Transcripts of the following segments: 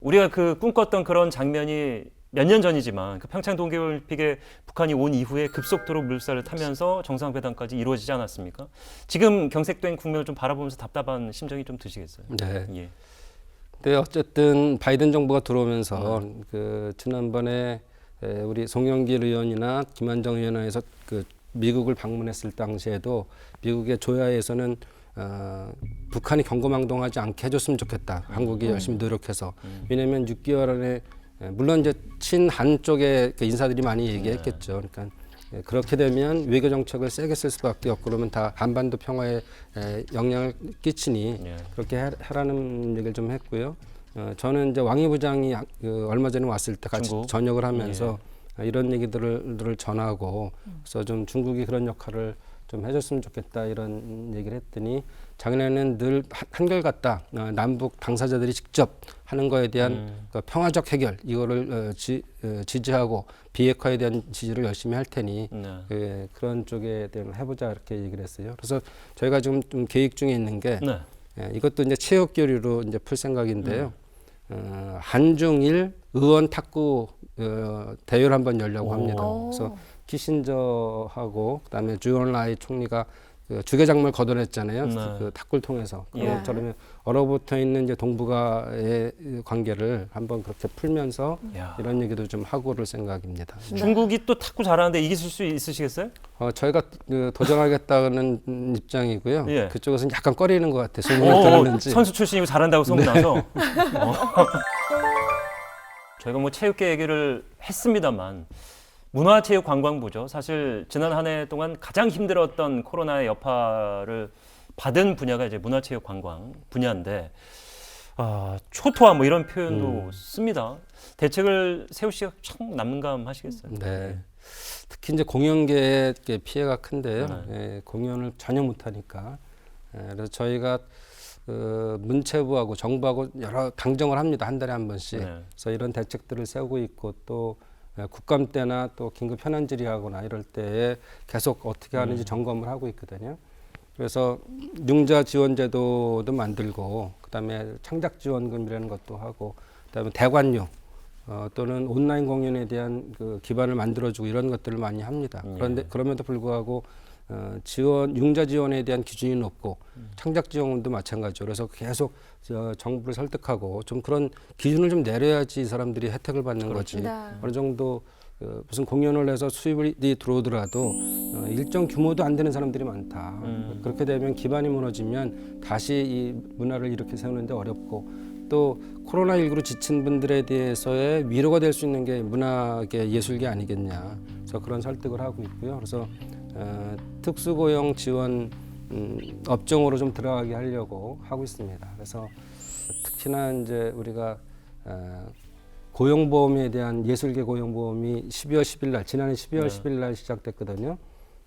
우리가 그 꿈꿨던 그런 장면이 몇 년 전이지만 그 평창 동계올림픽에 북한이 온 이후에 급속도로 물살을 타면서 정상회담까지 이루어지지 않았습니까? 지금 경색된 국면을 좀 바라보면서 답답한 심정이 좀 드시겠어요? 네. 예. 네, 어쨌든 바이든 정부가 들어오면서 그 지난번에 우리 송영길 의원이나 김한정 의원에서 그 미국을 방문했을 당시에도 미국의 조야에서는 북한이 경고망동하지 않게 해줬으면 좋겠다. 한국이 열심히 노력해서. 왜냐하면 6개월 안에 물론 이제 친한 쪽의 그 인사들이 많이 얘기했겠죠. 그러니까 그렇게 되면 외교 정책을 세게 쓸 수밖에 없고 그러면 다 한반도 평화에 영향을 끼치니 그렇게 하라는 얘기를 좀 했고요. 저는 이제 왕이 부장이 얼마 전에 왔을 때 같이 중국? 저녁을 하면서 이런 얘기들을 전하고 그래서 좀 중국이 그런 역할을 좀 해줬으면 좋겠다 이런 얘기를 했더니 작년에는 늘 한결같다. 남북 당사자들이 직접 하는 거에 대한 그 평화적 해결 이거를 지지하고 비핵화에 대한 지지를 열심히 할 테니 그런 쪽에 대한 해보자 이렇게 얘기를 했어요. 그래서 저희가 지금 좀 계획 중에 있는 게 이것도 이제 체육 교류로 이제 풀 생각인데요. 한중일 의원 탁구 대회를 한번 열려고 합니다. 그래서 키신저하고 그다음에 주얼라이 총리가 그 주계장물 걷어냈잖아요. 그 탁구를 통해서 그런 것처럼 얼어붙어 있는 이제 동북아의 관계를 한번 그렇게 풀면서 이런 얘기도 좀 하고 그럴 생각입니다. 중국이 또 탁구 잘하는데 이길 수 있으시겠어요? 저희가 도전하겠다는 입장이고요. 그쪽에서는 약간 꺼리는 것 같아요. 소문이 들었는지. 선수 출신이고 잘한다고 소문나서. 저희가 뭐 체육계 얘기를 했습니다만 문화체육관광부죠. 사실 지난 한 해 동안 가장 힘들었던 코로나의 여파를 받은 분야가 이제 문화체육관광 분야인데 초토화 뭐 이런 표현도 씁니다. 대책을 세우시기가 참 난감하시겠어요. 네. 특히 이제 공연계의 피해가 큰데요. 공연을 전혀 못하니까. 그래서 저희가 문체부하고 정부하고 여러 강정을 합니다. 한 달에 한 번씩. 그래서 이런 대책들을 세우고 있고 또 국감 때나 또 긴급 현안 질의하거나 이럴 때에 계속 어떻게 하는지 점검을 하고 있거든요. 그래서 융자 지원 제도도 만들고 그다음에 창작 지원금이라는 것도 하고 그다음에 대관료 또는 온라인 공연에 대한 그 기반을 만들어주고 이런 것들을 많이 합니다. 그런데 그럼에도 불구하고 융자 지원에 대한 기준이 높고 창작 지원도 마찬가지죠. 그래서 계속 정부를 설득하고 좀 그런 기준을 좀 내려야지 이 사람들이 혜택을 받는 거지. 어느 정도 무슨 공연을 해서 수입이 들어오더라도 일정 규모도 안 되는 사람들이 많다. 그렇게 되면 기반이 무너지면 다시 이 문화를 이렇게 세우는데 어렵고 또 코로나19로 지친 분들에 대해서의 위로가 될 수 있는 게 문화계 예술계 아니겠냐. 그래서 그런 설득을 하고 있고요. 그래서 특수고용 지원 업종으로 좀 들어가게 하려고 하고 있습니다. 그래서 특히나 이제 우리가 고용보험에 대한 예술계 고용보험이 12월 10일 날 지난해 12월 10일 날 시작됐거든요.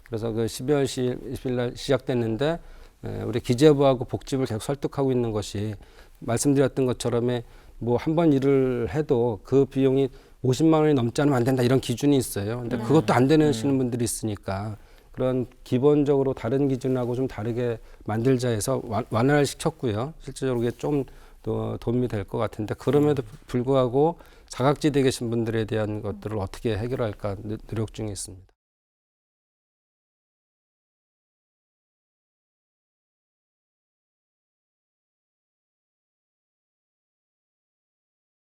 그래서 그 12월 10일 날 시작됐는데 우리 기재부하고 복지부를 계속 설득하고 있는 것이 말씀드렸던 것처럼 뭐 한 번 일을 해도 그 비용이 50만 원이 넘지 않으면 안 된다 이런 기준이 있어요. 근데 그것도 안 되시는 분들이 있으니까 그런 기본적으로 다른 기준하고 좀 다르게 만들자 해서 완화를 시켰고요. 실제적으로 이게 좀 더 도움이 될 것 같은데 그럼에도 불구하고 사각지대에 계신 분들에 대한 것들을 어떻게 해결할까 노력 중에 있습니다.